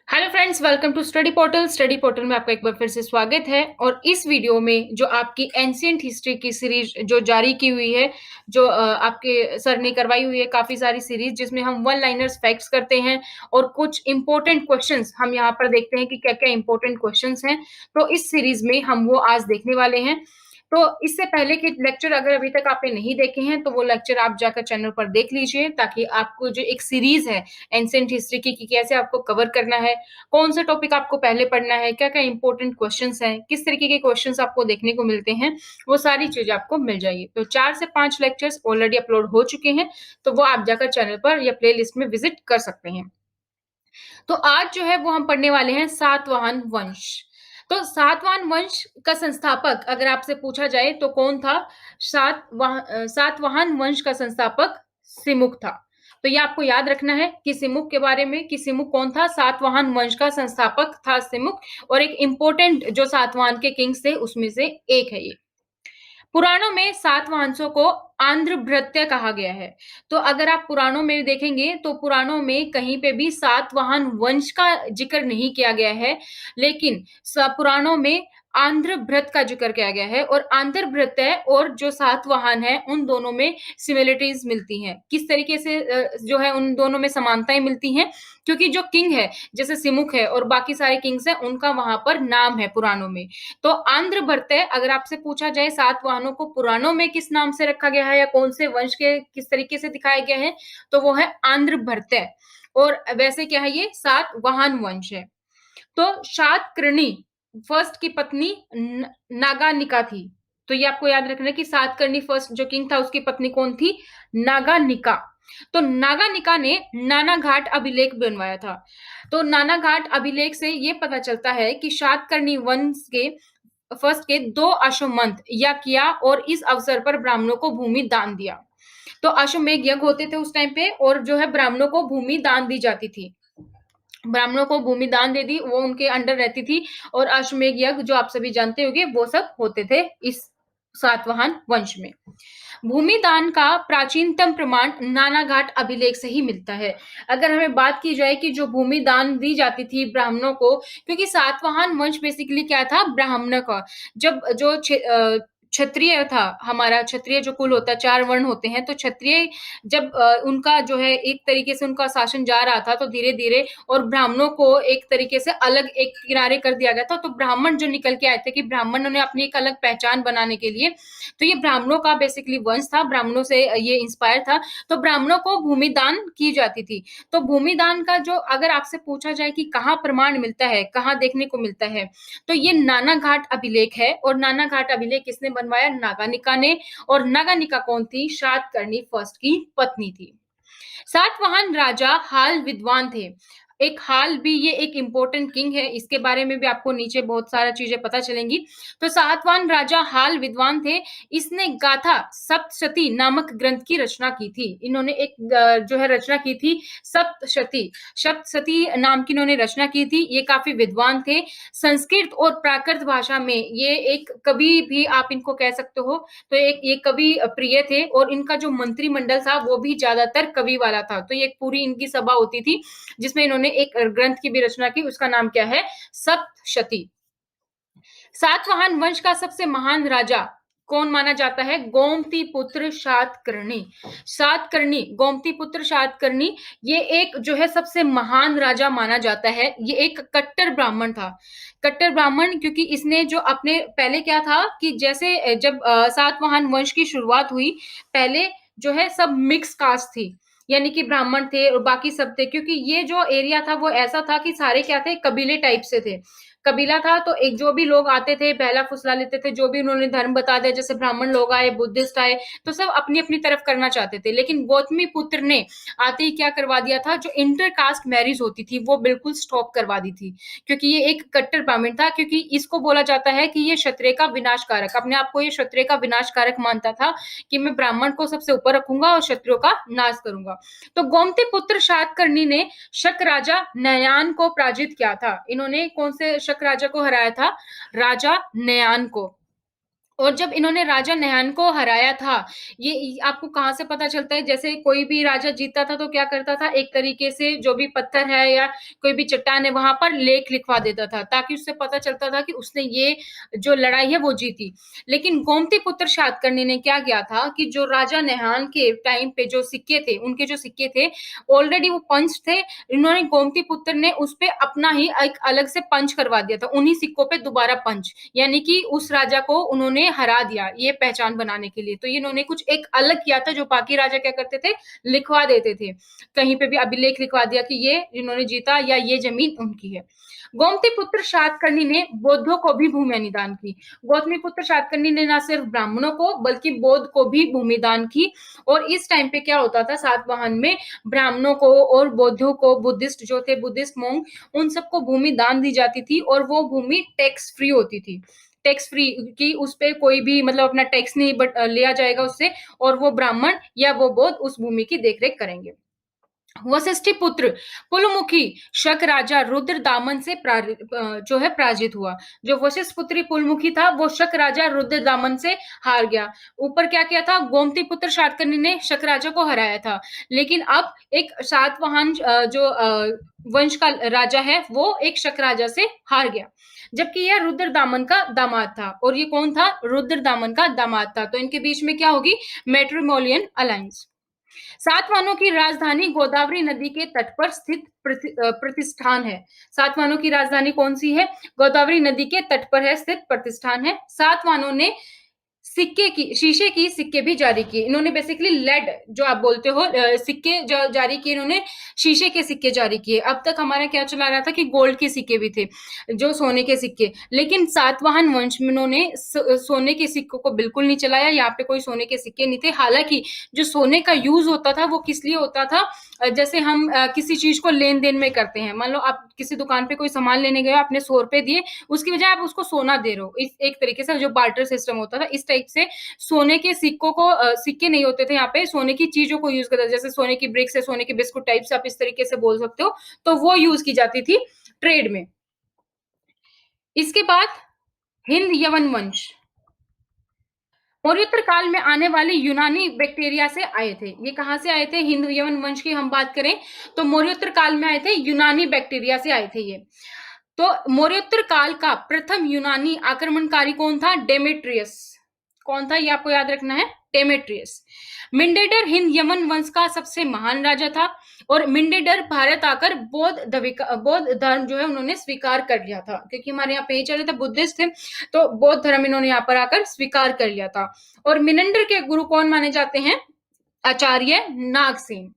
Hello friends, welcome to study portal. Study portal में आपका एक बार फिर से स्वागत है। और इस वीडियो में जो आपकी एंशिएंट हिस्ट्री की सीरीज जो जारी की हुई है, जो आपके सर ने करवाई हुई है, काफी सारी सीरीज जिसमें हम वन लाइनर्स फैक्ट्स करते हैं और कुछ इंपॉर्टेंट क्वेश्चंस हम यहाँ पर देखते हैं कि क्या क्या इंपॉर्टेंट क्वेश्चंस हैं। तो इस सीरीज में हम वो आज देखने वाले हैं। तो इससे पहले के लेक्चर अगर अभी तक आपने नहीं देखे हैं तो वो लेक्चर आप जाकर चैनल पर देख लीजिए, ताकि आपको जो एक सीरीज है एंशिएंट हिस्ट्री की कि कैसे आपको कवर करना है, कौन सा टॉपिक आपको पहले पढ़ना है, क्या क्या इंपॉर्टेंट क्वेश्चंस हैं, किस तरीके के क्वेश्चंस आपको देखने को मिलते हैं, वो सारी चीजें आपको मिल जाएगी। तो 4 से 5 लेक्चर्स ऑलरेडी अपलोड हो चुके हैं, तो वो आप जाकर चैनल पर या प्ले लिस्ट में विजिट कर सकते हैं। तो आज जो है वो हम पढ़ने वाले हैं सातवाहन वंश। तो सातवाहन वंश का संस्थापक अगर आपसे पूछा जाए तो कौन था? सातवाहन वंश का संस्थापक सिमुक था। तो ये आपको याद रखना है कि सिमुक के बारे में, कि सिमुक कौन था। सातवाहन वंश का संस्थापक था सिमुक, और एक इंपॉर्टेंट जो सातवाहन के किंग्स थे उसमें से एक है ये। पुराणों में सातवाहनों को आंध्रभृत्य कहा गया है। तो अगर आप पुराणों में देखेंगे तो पुराणों में कहीं पे भी सातवाहन वंश का जिक्र नहीं किया गया है, लेकिन पुराणों में आंध्रभृत का जिक्र किया गया है। और आंध्रभृत्य और जो सातवाहन है उन दोनों में सिमिलरिटीज मिलती हैं। किस तरीके से जो है उन दोनों में समानताएं मिलती हैं, क्योंकि जो किंग है जैसे सिमुक है और बाकी सारे किंग्स हैं उनका वहां पर नाम है पुराणों में। तो आंध्रभृत्य अगर आपसे पूछा जाए सातवाहनों को पुराणों में किस नाम से रखा गया है या कौन से वंश के किस तरीके से दिखाया गया है, तो वो है आंध्रभृत्य। और वैसे क्या है, ये सातवाहन वंश है। तो सातकर्णी फर्स्ट की पत्नी नागानिका थी। तो ये आपको याद रखना है कि सातकर्णी फर्स्ट जो किंग था उसकी पत्नी कौन थी? नागानिका। तो नागानिका ने नानाघाट अभिलेख बनवाया था। तो नानाघाट अभिलेख से ये पता चलता है कि सातकर्णी वंश के फर्स्ट के 2 अश्वमेध यज्ञ किया और इस अवसर पर ब्राह्मणों को भूमि दान दिया। तो अश्वमेध यज्ञ होते थे उस टाइम पे, और जो है ब्राह्मणों को भूमि दान दी जाती थी। ब्राह्मणों को भूमि दान दे दी, वो उनके अंडर रहती थी। और अश्वमेध यज्ञ जो आप सभी जानते होंगे वो सब होते थे इस सातवाहन वंश में। भूमि दान का प्राचीनतम प्रमाण नानाघाट अभिलेख से ही मिलता है। अगर हमें बात की जाए कि जो भूमि दान दी जाती थी ब्राह्मणों को, क्योंकि सातवाहन वंश बेसिकली क्या था? ब्राह्मण का। जब जो क्षत्रिय था, हमारा क्षत्रिय जो कुल होता है, 4 वर्ण होते हैं, तो क्षत्रिय जब उनका जो है एक तरीके से उनका शासन जा रहा था तो धीरे-धीरे, और ब्राह्मणों को एक तरीके से अलग एक किनारे कर दिया गया था। तो ब्राह्मण जो निकल के आए थे कि ब्राह्मणों ने अपनी एक अलग पहचान बनाने के लिए, तो ये ब्राह्मणों का बेसिकली वंश था, ब्राह्मणों से ये इंस्पायर था। तो ब्राह्मणों को भूमि दान की जाती थी। तो भूमि दान का जो अगर आपसे पूछा जाए कि कहाँ प्रमाण मिलता है, कहाँ देखने को मिलता है, तो ये नानाघाट अभिलेख है। और नानाघाट अभिलेख किसने बनवाया? नागानिका ने। और नागानिका कौन थी? सातकर्णी फर्स्ट की पत्नी थी। सातवाहन राजा हाल विद्वान थे। एक हाल भी ये एक इंपॉर्टेंट किंग है, इसके बारे में भी आपको नीचे बहुत सारा चीजें पता चलेंगी। तो सातवाहन राजा हाल विद्वान थे। इसने गाथा सप्तशती नामक ग्रंथ की रचना की थी। इन्होंने एक जो है रचना की थी सप्तशती। सप्तशती नाम की इन्होंने रचना की थी। ये काफी विद्वान थे। संस्कृत और प्राकृत भाषा में ये एक कवि भी आप इनको कह सकते हो। तो एक ये कवि प्रिय थे, और इनका जो मंत्रिमंडल था वो भी ज्यादातर कवि वाला था। तो ये एक पूरी इनकी सभा होती थी जिसमें इन्होंने एक ग्रंथ की भी रचना की, उसका नाम क्या है? सप्तशती। सातवाहन वंश का सबसे महान राजा कौन माना जाता है? गोमती पुत्र सातकर्णी। सातकर्णी, गोमती पुत्र सातकर्णी, ये एक जो है सबसे महान राजा माना जाता है। ये एक कट्टर ब्राह्मण था। कट्टर ब्राह्मण, क्योंकि इसने जो अपने पहले क्या था कि जैसे जब सातवाहन वंश की शुरुआत हुई, पहले जो है सब मिक्स कास्ट थी, यानी कि ब्राह्मण थे और बाकी सब थे। क्योंकि ये जो एरिया था वो ऐसा था कि सारे क्या थे? कबीले टाइप से थे। कबीला था, तो एक जो भी लोग आते थे बहला फुसला लेते थे, जो भी उन्होंने धर्म बता दिया, जैसे ब्राह्मण लोग आए, बुद्धिस्ट आए, तो सब अपनी अपनी तरफ करना चाहते थे। लेकिन गौतमी पुत्र ने आते ही क्या करवा दिया था? जो इंटर कास्ट मैरिज होती थी वो बिल्कुल स्टॉप करवा दी थी, क्योंकि ये एक कट्टर ब्राह्मण था। क्योंकि इसको बोला जाता है कि ये क्षत्रिय का विनाशकारक, अपने आप को ये क्षत्रिय का विनाशकारक मानता था कि मैं ब्राह्मण को सबसे ऊपर रखूंगा और क्षत्रियों का नाश करूंगा। तो गोमती पुत्र सातकर्णी ने शक राजा नयान को पराजित किया था। इन्होंने कौन से शक राजा को हराया था? राजा नयान को। और जब इन्होंने राजा नयान को हराया था, ये आपको कहाँ से पता चलता है? जैसे कोई भी राजा जीतता था तो क्या करता था, एक तरीके से जो भी पत्थर है या कोई भी चट्टान है वहां पर लेख लिखवा देता था, ताकि उससे पता चलता था कि उसने ये जो लड़ाई है वो जीती। लेकिन गोमती पुत्र सातकर्णी ने क्या किया था कि जो राजा नहान के टाइम पे जो सिक्के थे, उनके जो सिक्के थे ऑलरेडी वो पंच थे, इन्होंने गोमती पुत्र ने उस पे अपना ही एक अलग से पंच करवा दिया था, उन्हीं सिक्कों पे दोबारा पंच, यानी कि उस राजा को उन्होंने हरा दिया ये पहचान बनाने के लिए। तो ये इन्होंने कुछ एक अलग किया था, जो बाकी राजा क्या करते थे, लिखवा देते थे, कहीं पे भी अभिलेख लिखवा दिया कि ये इन्होंने जीता या ये जमीन उनकी है। गोमती पुत्र सातकर्णी ने बौद्धों को भी भूमि निदान की। गौतमी पुत्र सातकर्णी ने ना सिर्फ ब्राह्मणों को बल्कि बौद्ध को भी भूमि दान की। और इस टाइम पे क्या होता था, सातवाहन में ब्राह्मणों को और बौद्धों को, बुद्धिस्ट जो थे, बुद्धिस्ट मोंग, उन सबको भूमि दान दी जाती थी और वो भूमि टैक्स फ्री होती थी। टैक्स फ्री की, उस पे कोई भी मतलब अपना टैक्स नहीं लिया जाएगा उससे, और वो ब्राह्मण या वो बौद्ध उस भूमि की देखरेख करेंगे। वशिष्ठी पुत्र पुलमुखी शक राजा रुद्र दामन से जो है पराजित हुआ। जो वशिष्ठ पुत्री पुलमुखी था वो शक राजा रुद्र दामन से हार गया। ऊपर क्या किया था, गोमती पुत्र सातकर्णी ने शक राजा को हराया था, लेकिन अब एक सातवाहन जो वंश का राजा है वो एक शक राजा से हार गया, जबकि यह रुद्र दामन का दामाद था। और ये कौन था, रुद्र दामन का दामाद था। तो इनके बीच में क्या होगी, मैट्रिमोनियल अलायंस। सातवाहनों की राजधानी गोदावरी नदी के तट पर स्थित प्रतिष्ठान है। सातवाहनों की राजधानी कौन सी है, गोदावरी नदी के तट पर है स्थित प्रतिष्ठान है। सातवाहनों ने सिक्के की, शीशे की सिक्के भी जारी किए। इन्होंने बेसिकली लेड जो आप बोलते हो सिक्के जारी किए, इन्होंने शीशे के सिक्के जारी किए। अब तक हमारा क्या चला रहा था कि गोल्ड के सिक्के भी थे, जो सोने के सिक्के, लेकिन सातवाहन वंश में इन्होंने सोने के सिक्कों को बिल्कुल नहीं चलाया। यहाँ पे कोई सोने के सिक्के नहीं थे। हालांकि जो सोने का यूज होता था वो किस लिए होता था, जैसे हम किसी चीज को लेन देन में करते हैं। मान लो आप किसी दुकान पे कोई सामान लेने गए, आपने 100 रुपए दिए, उसकी बजाय आप उसको सोना दे रहे हो, इस एक तरीके से जो बार्टर सिस्टम होता था, इस टाइप से सोने के सिक्कों को, सिक्के नहीं होते थे यहाँ पे, सोने की चीजों को यूज करते थे, जैसे सोने की ब्रिक्स है, सोने की बिस्कुट टाइप से आप इस तरीके से बोल सकते हो, तो वो यूज की जाती थी ट्रेड में। इसके बाद हिंद यवन वंश मौर्योत्तर काल में आने वाले यूनानी बैक्टीरिया से आए थे। ये कहां से आए थे, हिंद यवन वंश की हम बात करें तो मौर्योत्तर काल में आए थे, यूनानी बैक्टीरिया से आए थे ये। तो मौर्योत्तर काल का प्रथम यूनानी आक्रमणकारी कौन था, डेमेट्रियस। कौन था, ये आपको याद रखना है, डेमेट्रियस। मिंडेडर हिंद यमन वंश का सबसे महान राजा था, और मिंडेडर भारत आकर बौद्ध धर्म जो है उन्होंने स्वीकार कर लिया था, क्योंकि हमारे यहाँ पे चले थे बुद्धिस्ट थे, तो बौद्ध धर्म इन्होंने यहाँ पर आकर स्वीकार कर लिया था। और मिनेंडर के गुरु कौन माने जाते हैं, आचार्य नागसेन।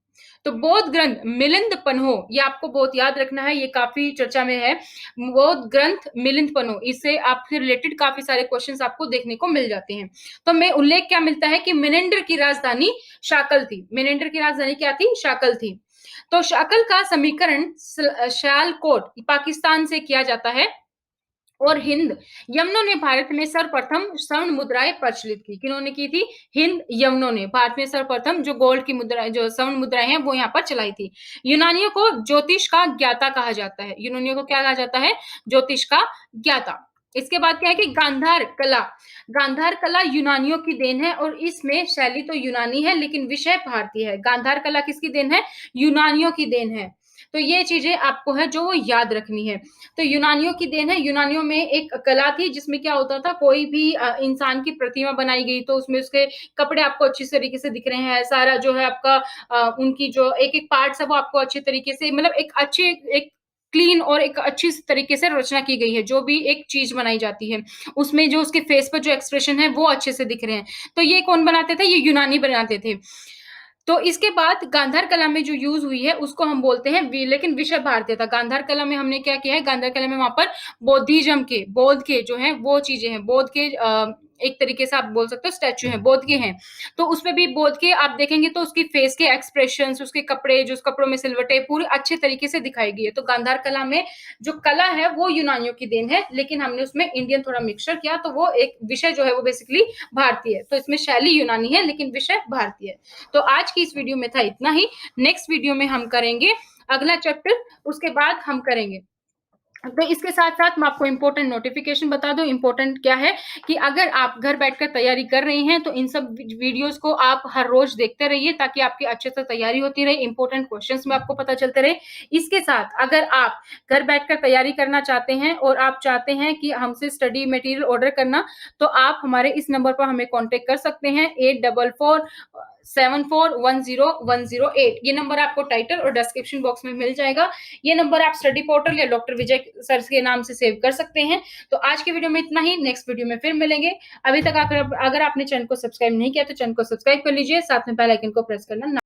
तो बौद्ध ग्रंथ मिलिंद पन्हो, ये आपको बहुत याद रखना है, ये काफी चर्चा में है। बौद्ध ग्रंथ मिलिंद पन्हो, इससे आपसे रिलेटेड काफी सारे क्वेश्चंस आपको देखने को मिल जाते हैं। तो में उल्लेख क्या मिलता है कि मिनेंडर की राजधानी शाकल थी। मिनेंडर की राजधानी क्या थी, शाकल थी। तो शाकल का समीकरण सियालकोट पाकिस्तान से किया जाता है। और हिंद यवनों ने भारत में सर्वप्रथम स्वर्ण मुद्राएं प्रचलित की। किन्होंने की थी, हिंद यवनों ने भारत में सर्वप्रथम जो गोल्ड की मुद्राएं, जो स्वर्ण मुद्राएं हैं, वो यहाँ पर चलाई थी। यूनानियों को ज्योतिष का ज्ञाता कहा जाता है। यूनानियों को क्या कहा जाता है, ज्योतिष का ज्ञाता। इसके बाद क्या है कि गांधार कला, गांधार कला यूनानियों की देन है, और इसमें शैली तो यूनानी है लेकिन विषय भारतीय है। गांधार कला किसकी देन है, यूनानियों की देन है। तो ये चीजें आपको है जो वो याद रखनी है। तो यूनानियों की देन है। यूनानियों में एक कला थी जिसमें क्या होता था, कोई भी इंसान की प्रतिमा बनाई गई तो उसमें उसके कपड़े आपको अच्छी तरीके से दिख रहे हैं, सारा जो है आपका उनकी जो एक एक पार्ट्स है वो आपको अच्छे तरीके से, मतलब एक अच्छे, एक क्लीन और एक अच्छी तरीके से रचना की गई है। जो भी एक चीज बनाई जाती है उसमें जो उसके फेस पर जो एक्सप्रेशन है वो अच्छे से दिख रहे हैं। तो ये कौन बनाते थे, ये यूनानी बनाते थे। तो इसके बाद गांधार कला में जो यूज हुई है उसको हम बोलते हैं लेकिन विषय भारतीय था। गांधार कला में हमने क्या किया है, गांधार कला में वहां पर बौद्धिज्म के, बौद्ध के जो है वो चीजें हैं, बौद्ध के एक तरीके से आप बोल सकते हो स्टैचू हैं, बौद्ध के हैं। तो उसमें भी बौद्ध के आप देखेंगे तो उसकी फेस के एक्सप्रेशन, उसके कपड़े, जो उस कपड़ों में सिलवटें पूरी अच्छे तरीके से दिखाई गई है। तो गांधार कला में जो कला है वो यूनानियों की देन है, लेकिन हमने उसमें इंडियन थोड़ा मिक्सचर किया, तो वो एक विषय जो है वो बेसिकली भारतीय है। तो इसमें शैली यूनानी है लेकिन विषय भारतीय है। तो आज की इस वीडियो में था इतना ही। नेक्स्ट वीडियो में हम करेंगे अगला चैप्टर, उसके बाद हम करेंगे तो इसके साथ-साथ मैं आपको इम्पोर्टेंट नोटिफ़िकेशन बता दूँ, इम्पोर्टेंट क्या है कि अगर आप घर बैठकर तैयारी कर रही हैं, तो इन सब वीडियोज़ को आप हर रोज़ देखते रहिए ताकि आपकी अच्छे से तैयारी होती रहे, इम्पोर्टेंट क्वेश्चन्स में आपको पता चलते रहे। इसके साथ अगर आप घर बैठकर तैयारी करना चाहते हैं और आप चाहते हैं कि हमसे स्टडी मटेरियल ऑर्डर करना, तो आप हमारे इस नंबर पर हमें कॉन्टैक्ट कर सकते हैं 8444 7410 108। ये नंबर आपको टाइटल और डिस्क्रिप्शन बॉक्स में मिल जाएगा। ये नंबर आप स्टडी पोर्टल या डॉक्टर विजय सर के नाम से सेव कर सकते हैं। तो आज की वीडियो में इतना ही, नेक्स्ट वीडियो में फिर मिलेंगे। अभी तक अगर आपने चैनल को सब्सक्राइब नहीं किया तो चैनल को सब्सक्राइब कर लीजिए, साथ में बेल आइकन को प्रेस करना ना